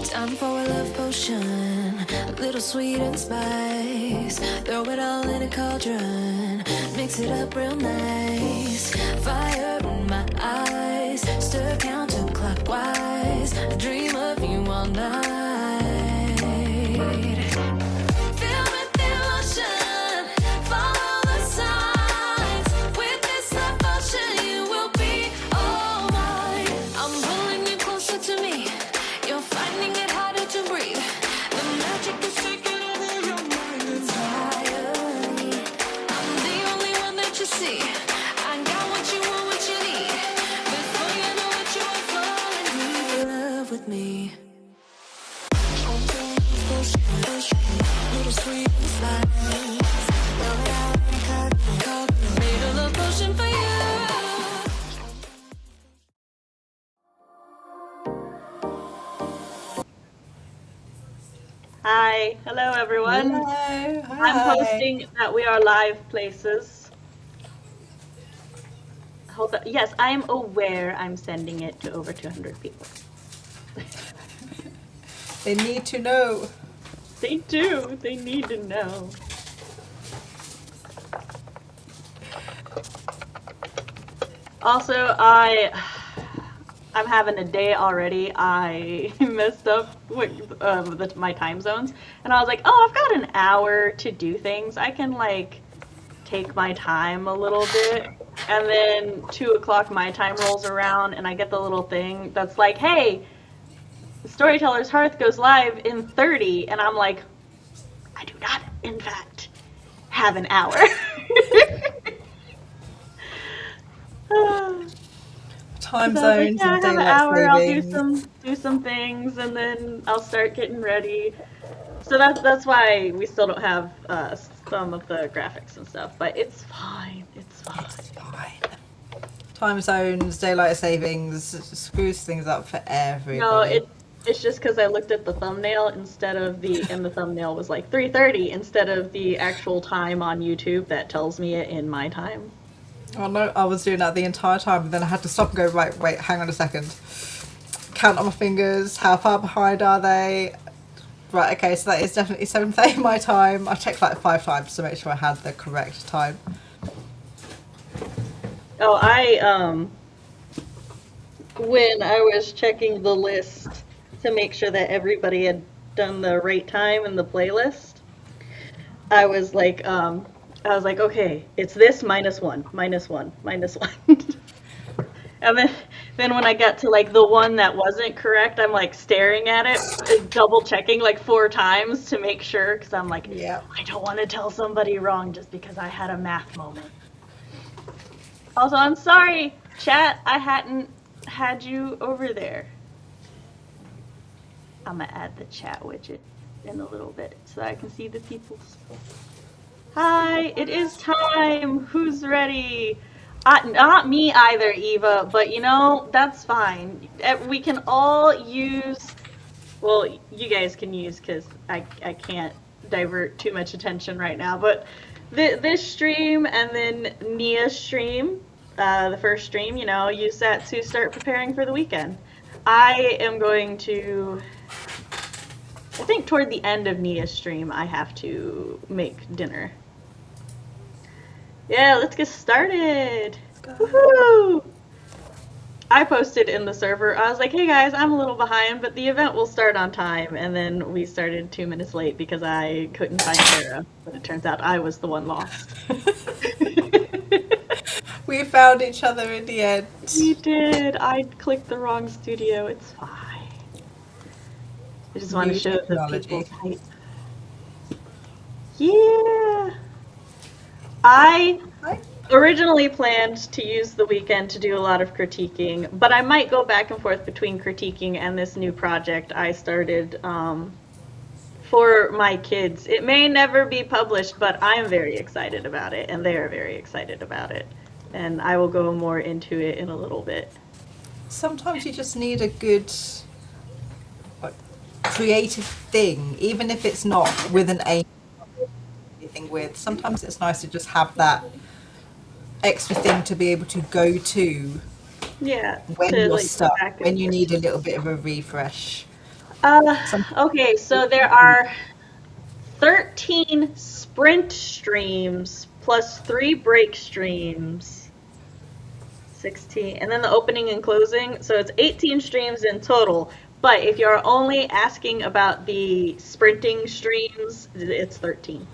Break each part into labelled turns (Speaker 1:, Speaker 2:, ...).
Speaker 1: Time for a love potion, a little sweet and spice. Throw it all in a cauldron, mix it up real nice. Fire in my eyes, stir counterclockwise. I dream of you all night. Feel with devotion, follow the signs. With this devotion, you will be all mine. I'm pulling you closer to me. You're finding it harder to breathe. The magic is taking over your mind. It's higher. I'm the only one that you see. I got what you want, what you need. Before you know it, you are falling deep in love with me. Little sweet and spice. Throw it out and cut. Made a love potion for you.
Speaker 2: Hi, hello everyone.
Speaker 3: Hello, hi.
Speaker 2: I'm posting that we are live places. Hold on. Yes, I am aware I'm sending it to over 200 people.
Speaker 3: They need to know.
Speaker 2: They do. They need to know. Also, I'm having a day already. I messed up with my time zones, and I was like, oh, I've got an hour to do things. I can like take my time a little bit, and then 2 o'clock my time rolls around, and I get the little thing that's like, hey, Storytellers Hearth goes live in 30, and I'm like, I do not, in fact, have an hour.
Speaker 3: Time
Speaker 2: So I was like,
Speaker 3: zones
Speaker 2: yeah, I
Speaker 3: and
Speaker 2: have an
Speaker 3: daylight
Speaker 2: hour. I'll
Speaker 3: savings.
Speaker 2: do some things, and then I'll start getting ready. So that's why we still don't have some of the graphics and stuff. But it's fine. It's fine.
Speaker 3: It's fine. Time zones, daylight savings screws things up for everybody.
Speaker 2: No, it's just because I looked at the thumbnail instead of and the thumbnail was like 3:30 instead of the actual time on YouTube that tells me it in my time.
Speaker 3: Oh no, I was doing that the entire time, and then I had to stop and go, right, wait, hang on a second. Count on my fingers, how far behind are they? Right, okay, so that is definitely 7:30 my time. I checked like 5 times to make sure I had the correct time.
Speaker 2: Oh, when I was checking the list to make sure that everybody had done the right time in the playlist, I was like, okay, it's this minus one. And then when I got to like the one that wasn't correct, I'm like staring at it, double checking like 4 times to make sure, because I'm like,
Speaker 3: Yeah.
Speaker 2: I don't want to tell somebody wrong just because I had a math moment. Also, I'm sorry, chat, I hadn't had you over there. I'm gonna add the chat widget in a little bit so I can see the people's. Hi, it is time. Who's ready? Not me either, Eva, but you know, that's fine. We can all use, well, you guys can use because I can't divert too much attention right now, but this stream and then Nia's stream, the first stream, you know, use that to start preparing for the weekend. I am going to, I think toward the end of Nia's stream, I have to make dinner. Yeah, let's get started. Woohoo! I posted in the server, I was like, hey guys, I'm a little behind, but the event will start on time. And then we started 2 minutes late because I couldn't find Sarah. But it turns out I was the one lost.
Speaker 3: We found each other in the end.
Speaker 2: We did. I clicked the wrong studio. It's fine. I just want to
Speaker 3: New
Speaker 2: show the
Speaker 3: technology.
Speaker 2: people's height. Yeah. I originally planned to use the weekend to do a lot of critiquing, but I might go back and forth between critiquing and this new project I started for my kids. It may never be published, but I'm very excited about it, and they are very excited about it. And I will go more into it in a little bit.
Speaker 3: Sometimes you just need a good creative thing, even if it's not with an aim anything with. Sometimes it's nice to just have that extra thing to be able to go to
Speaker 2: Yeah.
Speaker 3: when
Speaker 2: to,
Speaker 3: you're
Speaker 2: like,
Speaker 3: stuck,
Speaker 2: back
Speaker 3: when you
Speaker 2: and
Speaker 3: need a little bit of a refresh.
Speaker 2: Okay, so there are 13 sprint streams plus 3 break streams. 16, and then the opening and closing, so it's 18 streams in total. But if you're only asking about the sprinting streams, it's 13.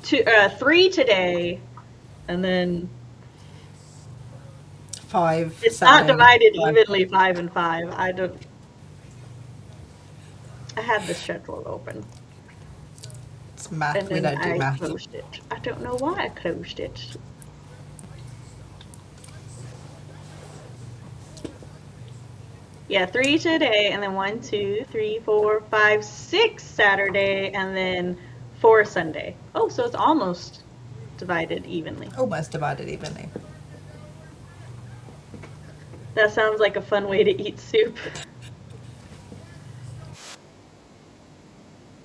Speaker 2: 3 today, and then
Speaker 3: 5.
Speaker 2: it's
Speaker 3: Saturday,
Speaker 2: not divided
Speaker 3: 5.
Speaker 2: evenly 5 and 5. I had the schedule open,
Speaker 3: It's math.
Speaker 2: and
Speaker 3: We
Speaker 2: then
Speaker 3: don't do
Speaker 2: I
Speaker 3: math.
Speaker 2: closed it. I don't know why I closed it. Yeah, 3 today, and then 1, 2, 3, 4, 5, 6 Saturday, and then 4 Sunday. Oh, so it's almost divided evenly.
Speaker 3: Almost divided evenly.
Speaker 2: That sounds like a fun way to eat soup.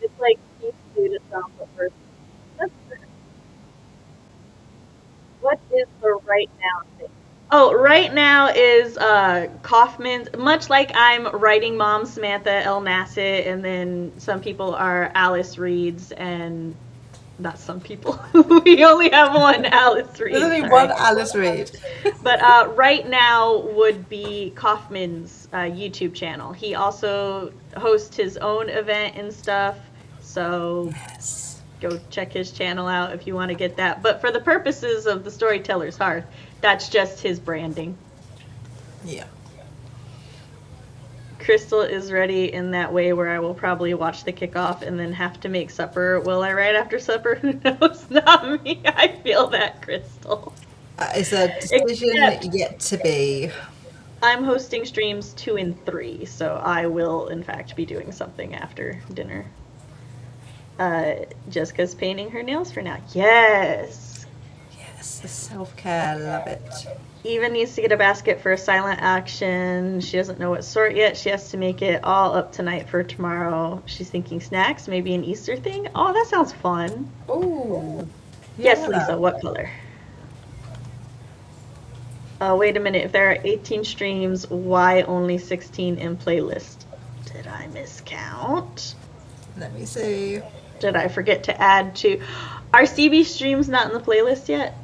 Speaker 2: It's like beef stew to some person. What is the right now thing? Oh, right now is Kaufman's. Much like I'm writing Mom Samantha El Nasset, and then some people are Alice Reeds, and not some people. We only have one Alice Reed.
Speaker 3: There's only
Speaker 2: sorry.
Speaker 3: one Alice Reed.
Speaker 2: But right now would be Kaufman's YouTube channel. He also hosts his own event and stuff, so
Speaker 3: Yes.
Speaker 2: go check his channel out if you want to get that. But for the purposes of the Storytellers Hearth, that's just his branding.
Speaker 3: Yeah.
Speaker 2: Crystal is ready in that way where I will probably watch the kickoff and then have to make supper. Will I write after supper? Who knows? Not me. I feel that, Crystal.
Speaker 3: It's a decision
Speaker 2: Except-
Speaker 3: yet to be.
Speaker 2: I'm hosting streams 2 and 3, so I will, in fact, be doing something after dinner. Jessica's painting her nails for now. Yes!
Speaker 3: Yes, the self-care. Love it.
Speaker 2: Eva needs to get a basket for a silent action. She doesn't know what sort yet. She has to make it all up tonight for tomorrow. She's thinking snacks, maybe an Easter thing. Oh, that sounds fun.
Speaker 3: Ooh.
Speaker 2: Yes,
Speaker 3: Yeah.
Speaker 2: Lisa, what color? Wait a minute. If there are 18 streams, why only 16 in playlist? Did I miscount?
Speaker 3: Let me see.
Speaker 2: Did I forget to add to... Are CB streams not in the playlist yet?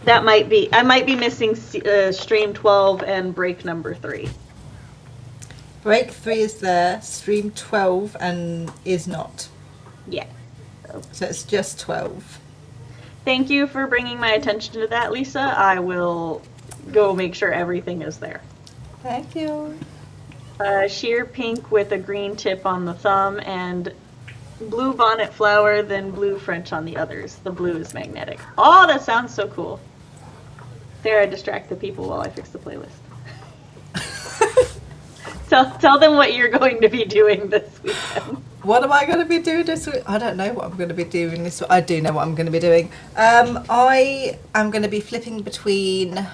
Speaker 2: That might be. I might be missing stream 12 and break number 3.
Speaker 3: Break 3 is there. Stream 12 and is not.
Speaker 2: Yeah.
Speaker 3: So it's just 12.
Speaker 2: Thank you for bringing my attention to that, Lisa. I will go make sure everything is there.
Speaker 3: Thank you.
Speaker 2: Sheer pink with a green tip on the thumb and blue bonnet flower, then blue French on the others. The blue is magnetic. Oh, that sounds so cool. There, I distract the people while I fix the playlist. Tell them what you're going to be doing this weekend.
Speaker 3: What am I going to be doing this week? I don't know what I'm going to be doing this week. I do know what I'm going to be doing. I am going to be flipping between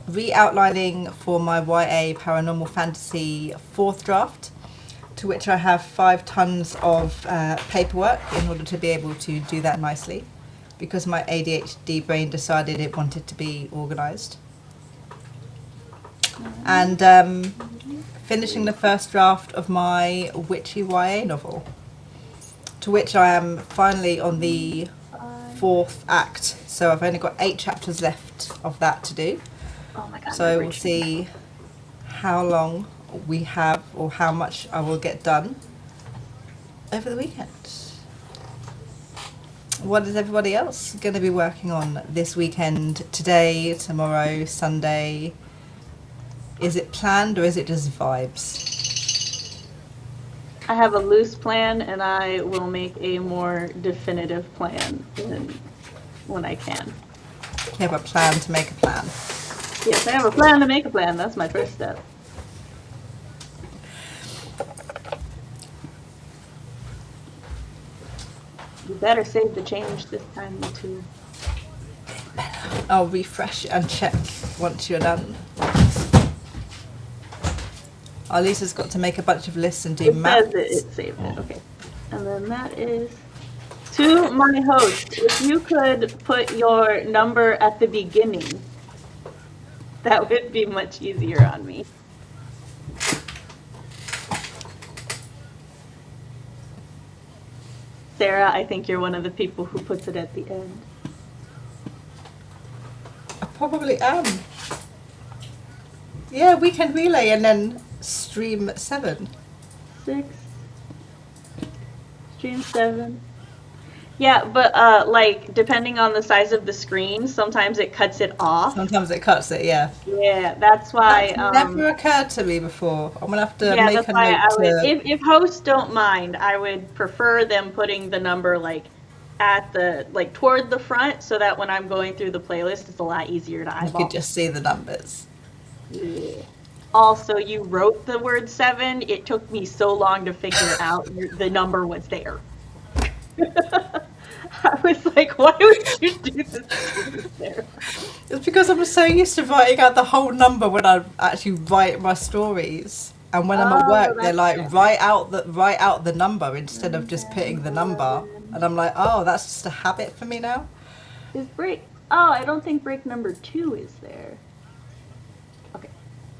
Speaker 3: re-outlining for my YA Paranormal Fantasy 4th draft, to which I have 5 tons of paperwork in order to be able to do that nicely, because my ADHD brain decided it wanted to be organised. And finishing the first draft of my witchy YA novel, to which I am finally on the 4th act. So I've only got 8 chapters left of that to do.
Speaker 2: Oh my god.
Speaker 3: So we'll see how long we have or how much I will get done over the weekend. What is everybody else going to be working on this weekend? Today, tomorrow, Sunday? Is it planned or is it just vibes?
Speaker 2: I have a loose plan, and I will make a more definitive plan when I can.
Speaker 3: You have a plan to make a plan.
Speaker 2: Yes, I have a plan to make a plan. That's my first step. You better save the change this time, too.
Speaker 3: I'll refresh and check once you're done. Oh, Lisa's got to make a bunch of lists and do
Speaker 2: It
Speaker 3: maths.
Speaker 2: says it saved it. Okay. And then that is to my host. If you could put your number at the beginning, that would be much easier on me. Sarah, I think you're one of the people who puts it at the end.
Speaker 3: I probably am. Yeah, weekend relay and then stream 7.
Speaker 2: 6. Stream 7. Yeah, but like depending on the size of the screen, sometimes it cuts it off.
Speaker 3: Sometimes it cuts it, yeah.
Speaker 2: Yeah, that's why.
Speaker 3: That's never occurred to me before. I'm gonna have to
Speaker 2: Yeah,
Speaker 3: make
Speaker 2: that's
Speaker 3: a
Speaker 2: why
Speaker 3: note
Speaker 2: I would.
Speaker 3: to.
Speaker 2: If hosts don't mind, I would prefer them putting the number like at the like toward the front, so that when I'm going through the playlist, it's a lot easier to
Speaker 3: You
Speaker 2: eyeball.
Speaker 3: could just see the numbers.
Speaker 2: Yeah. Also, you wrote the word 7. It took me so long to figure out the number was there. I was like, why would you do this to me, Sarah?
Speaker 3: It's because I'm so used to writing out the whole number when I actually write my stories. And when I'm at
Speaker 2: Oh,
Speaker 3: work, they're
Speaker 2: that's
Speaker 3: like,
Speaker 2: fair.
Speaker 3: write out the number instead of just putting the number. And I'm like, oh, that's just a habit for me now.
Speaker 2: Is break? Oh, I don't think break number 2 is there. Okay,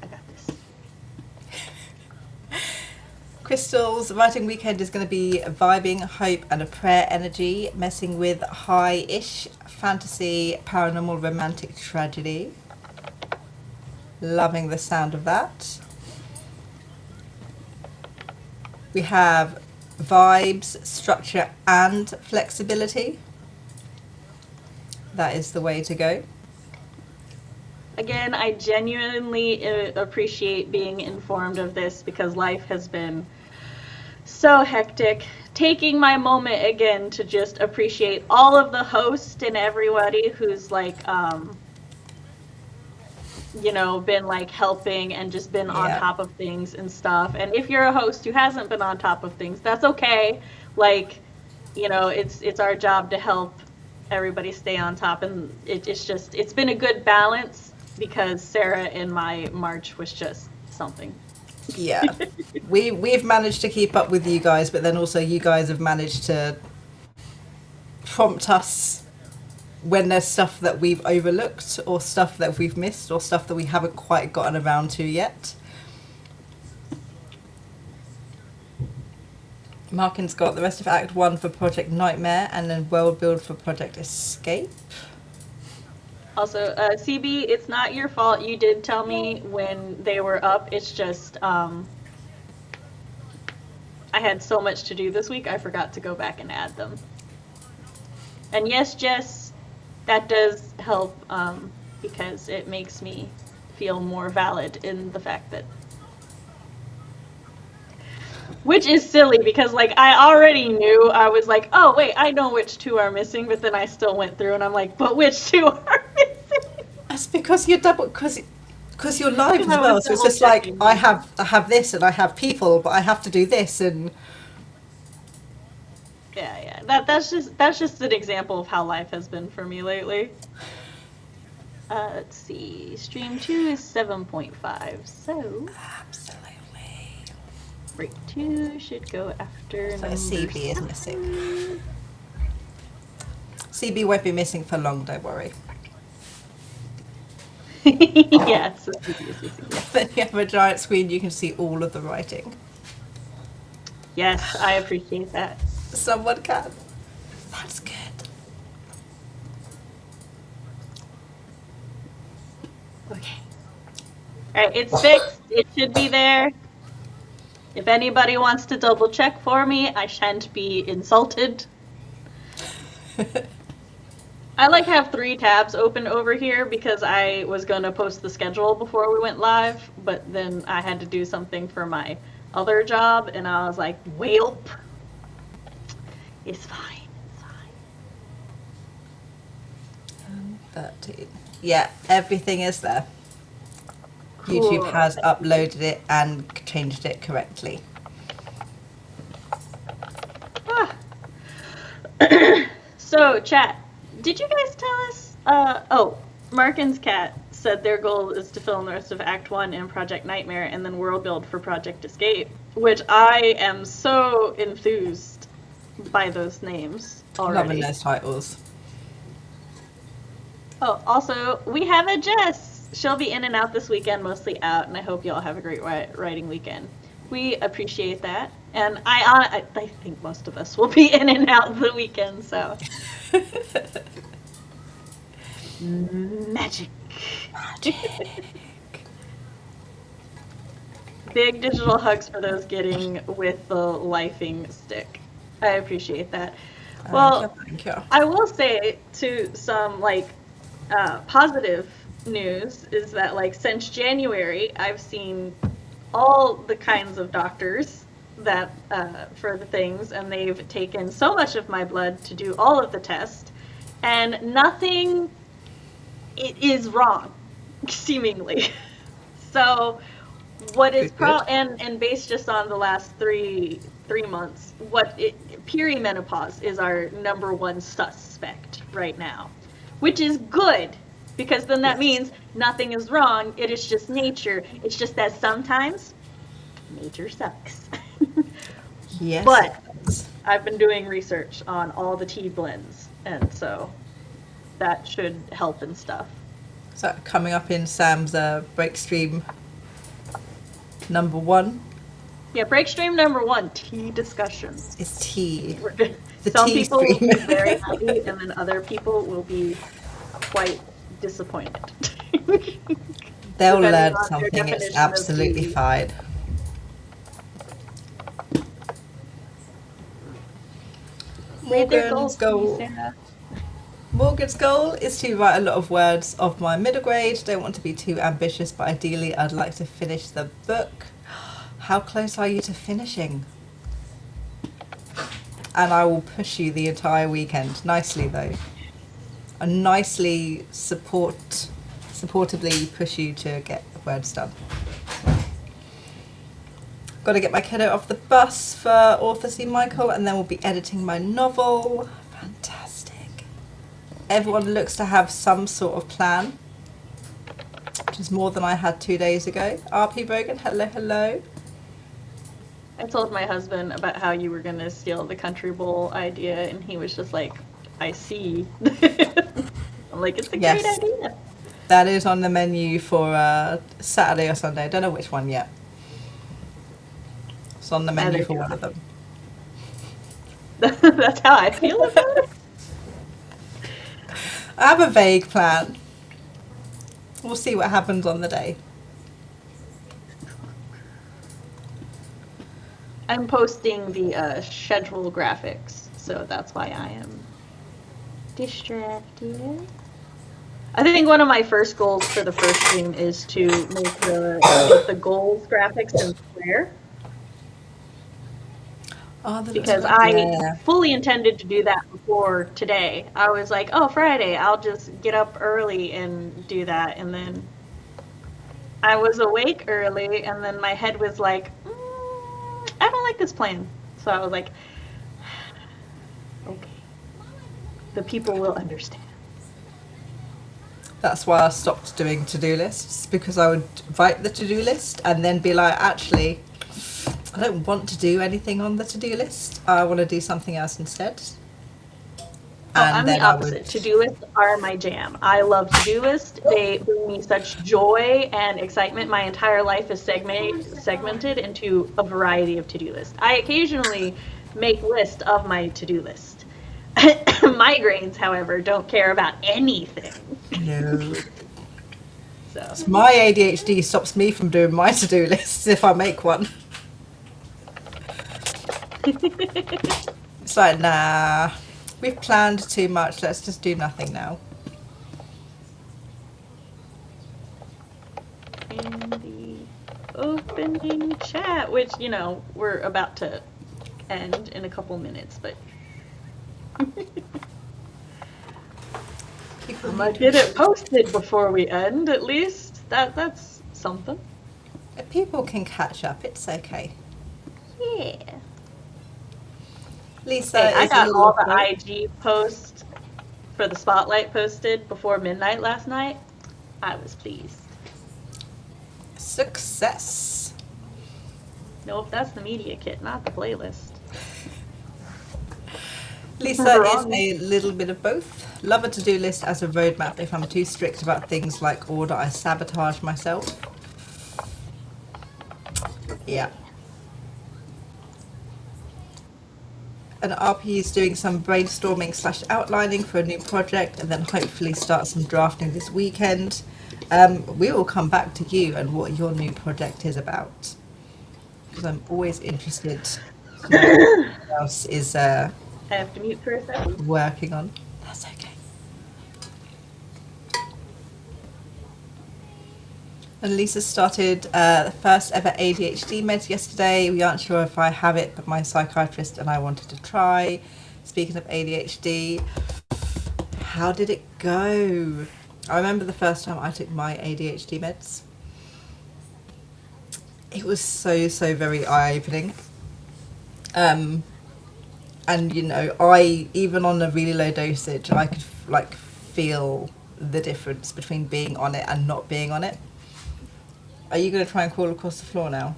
Speaker 2: I got this.
Speaker 3: Crystal's writing weekend is going to be vibing, hope, and a prayer energy, messing with high-ish fantasy, paranormal, romantic tragedy. Loving the sound of that. We have vibes, structure, and flexibility. That is the way to go.
Speaker 2: Again, I genuinely appreciate being informed of this because life has been so hectic. Taking my moment again to just appreciate all of the hosts and everybody who's like, you know, been like helping and just been on
Speaker 3: Yeah.
Speaker 2: top of things and stuff. And if you're a host who hasn't been on top of things, that's okay. Like, you know, it's our job to help everybody stay on top. And it's been a good balance because Sarah in my March was just something.
Speaker 3: Yeah. We've managed to keep up with you guys, but then also you guys have managed to prompt us when there's stuff that we've overlooked or stuff that we've missed or stuff that we haven't quite gotten around to yet. Markin's got the rest of Act 1 for Project Nightmare and then World Build for Project Escape.
Speaker 2: Also, CB, it's not your fault. You did tell me when they were up. It's just I had so much to do this week, I forgot to go back and add them. And yes, Jess, that does help because it makes me feel more valid in the fact that... Which is silly because, like, I already knew. I was like, oh, wait, I know which 2 are missing, but then I still went through and I'm like, but which 2 are missing?
Speaker 3: That's because you're because you're live as
Speaker 2: I was
Speaker 3: well. So it's just like
Speaker 2: double-checking.
Speaker 3: I have this and I have people, but I have to do this and
Speaker 2: Yeah. That's just an example of how life has been for me lately. Let's see. Stream 2 is 7.5, so
Speaker 3: absolutely.
Speaker 2: break 2 should go after
Speaker 3: So
Speaker 2: number
Speaker 3: CB is
Speaker 2: 7.
Speaker 3: missing. CB won't be missing for long, don't worry.
Speaker 2: Yes. So CB is missing, yes.
Speaker 3: Then you have a giant screen, you can see all of the writing.
Speaker 2: Yes, I appreciate that.
Speaker 3: Someone can. That's good.
Speaker 2: Okay. Alright, it's fixed. It should be there. If anybody wants to double check for me, I shan't be insulted. I like have 3 tabs open over here because I was going to post the schedule before we went live, but then I had to do something for my other job, and I was like, welp. It's fine. It's fine.
Speaker 3: 13. Yeah, everything is there. YouTube
Speaker 2: Cool.
Speaker 3: has uploaded it and changed it correctly.
Speaker 2: Ah. So, chat, did you guys tell us? Markin's cat said their goal is to film the rest of Act 1 in Project Nightmare and then world build for Project Escape, which I am so enthused by those names already.
Speaker 3: Loving those titles.
Speaker 2: Oh, also, we have a Jess. She'll be in and out this weekend, mostly out, and I hope you all have a great writing weekend. We appreciate that. And I think most of us will be in and out the weekend, so. Magic. Big digital hugs for those getting with the lifing stick. I appreciate that. Well,
Speaker 3: Thank you.
Speaker 2: I will say to some like positive news is that like since January, I've seen all the kinds of doctors that for the things, and they've taken so much of my blood to do all of the tests, and nothing is wrong, seemingly. So what is and based just on the last three months, perimenopause is our number one suspect right now, which is good because then that means nothing is wrong. It is just nature. It's just that sometimes nature sucks.
Speaker 3: Yes.
Speaker 2: But I've been doing research on all the tea blends, and so that should help and stuff.
Speaker 3: So coming up in Sam's break stream number 1
Speaker 2: Yeah, break stream number 1, tea discussion.
Speaker 3: is tea. The
Speaker 2: Some
Speaker 3: tea
Speaker 2: people will
Speaker 3: stream.
Speaker 2: be very happy, and then other people will be quite disappointed.
Speaker 3: They'll
Speaker 2: Depending
Speaker 3: learn
Speaker 2: on their
Speaker 3: something. It's
Speaker 2: definition of
Speaker 3: absolutely
Speaker 2: tea.
Speaker 3: fine.
Speaker 2: Read their
Speaker 3: Morgan's
Speaker 2: goals,
Speaker 3: goal.
Speaker 2: Sarah.
Speaker 3: Morgan's goal is to write a lot of words of my middle grade. Don't want to be too ambitious, but ideally I'd like to finish the book. How close are you to finishing? And I will push you the entire weekend. Nicely though. I nicely supportively push you to get the words done. Got to get my kiddo off the bus for Author C. Michael, and then we'll be editing my novel. Fantastic. Everyone looks to have some sort of plan, which is more than I had 2 days ago. RP Brogan, hello, hello.
Speaker 2: I told my husband about how you were going to steal the country bowl idea, and he was just like, I see. I'm like, it's a
Speaker 3: Yes.
Speaker 2: great idea.
Speaker 3: That is on the menu for Saturday or Sunday. I don't know which one yet. It's on the menu for one of them.
Speaker 2: That's how I feel about it.
Speaker 3: I have a vague plan. We'll see what happens on the day.
Speaker 2: I'm posting the schedule graphics, so that's why I am distracted. I think one of my first goals for the first stream is to make the goals graphics in Square.
Speaker 3: Oh, the
Speaker 2: Because
Speaker 3: little-
Speaker 2: I
Speaker 3: yeah.
Speaker 2: fully intended to do that before today. I was like, oh, Friday, I'll just get up early and do that. And then I was awake early, and then my head was like, I don't like this plan. So I was like, okay, the people will understand.
Speaker 3: That's why I stopped doing to-do lists, because I would write the to-do list and then be like, actually, I don't want to do anything on the to-do list. I want to do something else instead.
Speaker 2: Oh, I'm the
Speaker 3: then I
Speaker 2: opposite.
Speaker 3: would-
Speaker 2: To-do lists are my jam. I love to-do lists. They bring me such joy and excitement. My entire life is segmented into a variety of to-do lists. I occasionally make lists of my to-do list. Migraines, however, don't care about anything.
Speaker 3: No.
Speaker 2: So
Speaker 3: My ADHD stops me from doing my to-do lists if I make one. It's like, nah, we've planned too much. Let's just do nothing now.
Speaker 2: in the opening chat, which, you know, we're about to end in a couple minutes, but
Speaker 3: People
Speaker 2: I'm gonna
Speaker 3: need
Speaker 2: get it posted before we end, at least. That's something.
Speaker 3: People can catch up. It's okay.
Speaker 2: Yeah.
Speaker 3: Lisa,
Speaker 2: Hey, I
Speaker 3: is a
Speaker 2: got
Speaker 3: little
Speaker 2: all the
Speaker 3: afraid.
Speaker 2: IG posts for the spotlight posted before midnight last night. I was pleased.
Speaker 3: Success.
Speaker 2: Nope, that's the media kit, not the playlist.
Speaker 3: Lisa
Speaker 2: Wrong.
Speaker 3: is a little bit of both. Love a to-do list as a roadmap. If I'm too strict about things like order, I sabotage myself. Yeah. and RP is doing some brainstorming / outlining for a new project, and then hopefully start some drafting this weekend. We will come back to you and what your new project is about, because I'm always interested to know what else is
Speaker 2: I have to mute for a second.
Speaker 3: working on. That's okay. And Lisa started the first ever ADHD meds yesterday. We aren't sure if I have it, but my psychiatrist and I wanted to try. Speaking of ADHD, how did it go? I remember the first time I took my ADHD meds. It was so very eye-opening. And you know, I even on a really low dosage, I could like feel the difference between being on it and not being on it. Are you going to try and crawl across the floor now?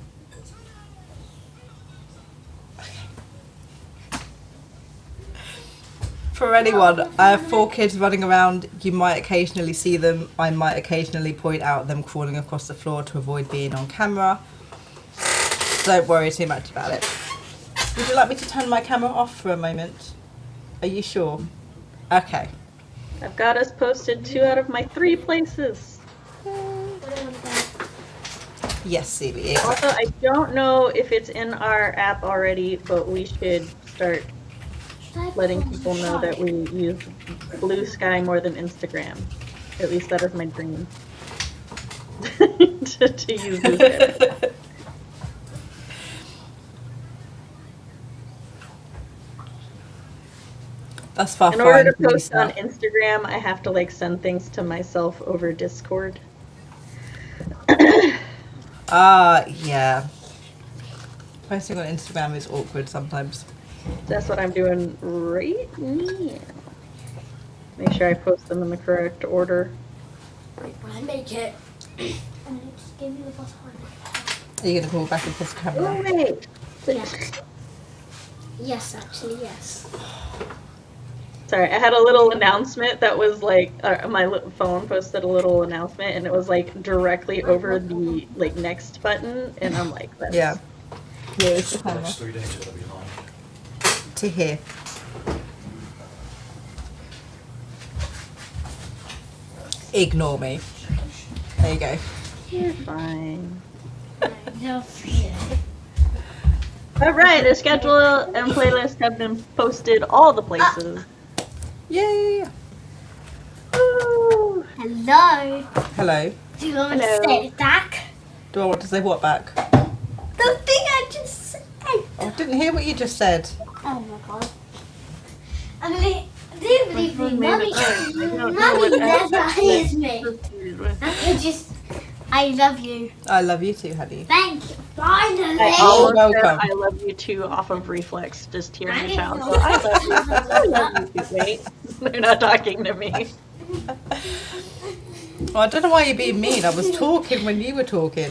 Speaker 3: For anyone, I have 4 kids running around. You might occasionally see them. I might occasionally point out them crawling across the floor to avoid being on camera. Don't worry too much about it. Would you like me to turn my camera off for a moment? Are you sure? Okay.
Speaker 2: I've got us posted 2 out of my 3 places.
Speaker 3: Yes, CB.
Speaker 2: Also, I don't know if it's in our app already, but we should start letting people know that we use Blue Sky more than Instagram. At least that is my dream. to use Blue Sky.
Speaker 3: That's far.
Speaker 2: In order to post on Instagram, I have to like send things to myself over Discord.
Speaker 3: Yeah. Posting on Instagram is awkward sometimes.
Speaker 2: That's what I'm doing right now. Make sure I post them in the correct order.
Speaker 4: When I make it, and just give me the password.
Speaker 3: Are you going to call back and post the camera?
Speaker 2: Oh, wait.
Speaker 4: Yes. Yes, actually, yes.
Speaker 2: Sorry, I had a little announcement that was like, my phone posted a little announcement and it was like directly over the like next button and I'm like, that's...
Speaker 3: Yeah. Yeah, it's the camera.
Speaker 5: Next 3 days it'll be home.
Speaker 3: To here. Ignore me. There you go.
Speaker 2: You're fine.
Speaker 4: No fear.
Speaker 2: Alright, the schedule and playlist have been posted all the places.
Speaker 3: Yay!
Speaker 2: Woo!
Speaker 4: Hello.
Speaker 3: Hello.
Speaker 4: Do you want me
Speaker 2: Hello.
Speaker 4: to say it back?
Speaker 3: Do I want to say what back?
Speaker 4: The thing I just said.
Speaker 3: I didn't hear what you just said.
Speaker 4: Oh my god. I do believe me. Mummy,
Speaker 2: I don't know
Speaker 4: Mummy
Speaker 2: what
Speaker 4: never
Speaker 2: else
Speaker 4: hears me. I love you.
Speaker 3: I love you too, honey.
Speaker 4: Thank you. Finally.
Speaker 2: I
Speaker 3: Oh,
Speaker 2: almost said
Speaker 3: welcome.
Speaker 2: I love you too off of reflex, just hearing
Speaker 4: I
Speaker 2: the
Speaker 4: didn't
Speaker 2: sound.
Speaker 4: know
Speaker 2: So I love you.
Speaker 4: that.
Speaker 2: I love you too. Wait, they're not talking to me.
Speaker 3: Well, I don't know why you're being mean. I was talking when you were talking.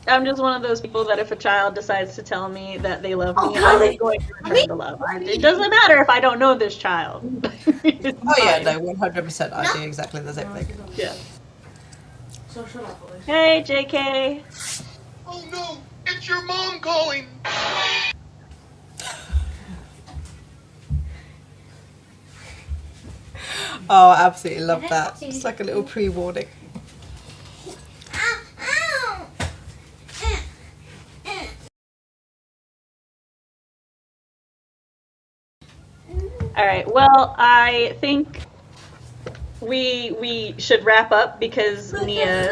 Speaker 2: I'm just one of those people that if a child decides to tell me that they love me,
Speaker 4: Oh,
Speaker 2: I'm
Speaker 4: God.
Speaker 2: going to return the love. It doesn't matter if I don't know this child. It's
Speaker 3: Oh yeah,
Speaker 2: fine.
Speaker 3: no, 100%. I do exactly the same thing.
Speaker 2: Yeah.
Speaker 4: So shut up, boys.
Speaker 2: Hey, JK.
Speaker 6: Oh no, it's your mom calling.
Speaker 3: Oh, I absolutely love that. It's like a little pre-warning.
Speaker 4: Ow, ow.
Speaker 2: All right. Well, I think we should wrap up because Nia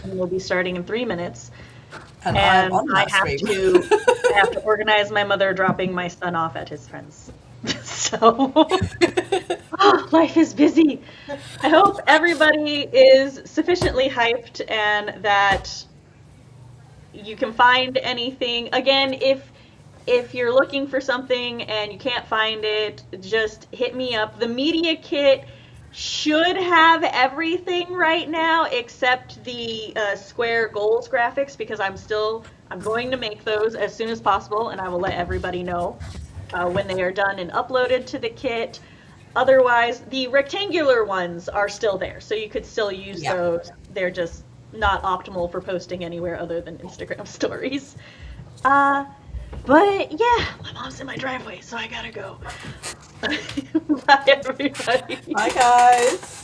Speaker 2: will be starting in 3 minutes,
Speaker 3: And
Speaker 2: and
Speaker 3: I'm on
Speaker 2: I
Speaker 3: that
Speaker 2: have
Speaker 3: stream.
Speaker 2: to I have to organize my mother dropping my son off at his friend's. So life is busy. I hope everybody is sufficiently hyped and that you can find anything. Again, if you're looking for something and you can't find it, just hit me up. The media kit should have everything right now except the square goals graphics because I'm going to make those as soon as possible and I will let everybody know when they are done and uploaded to the kit. Otherwise, the rectangular ones are still there, so you could still use those. They're just not optimal for posting anywhere other than Instagram stories. But yeah, my mom's in my driveway, so I gotta go. Bye, everybody.
Speaker 3: Bye, guys.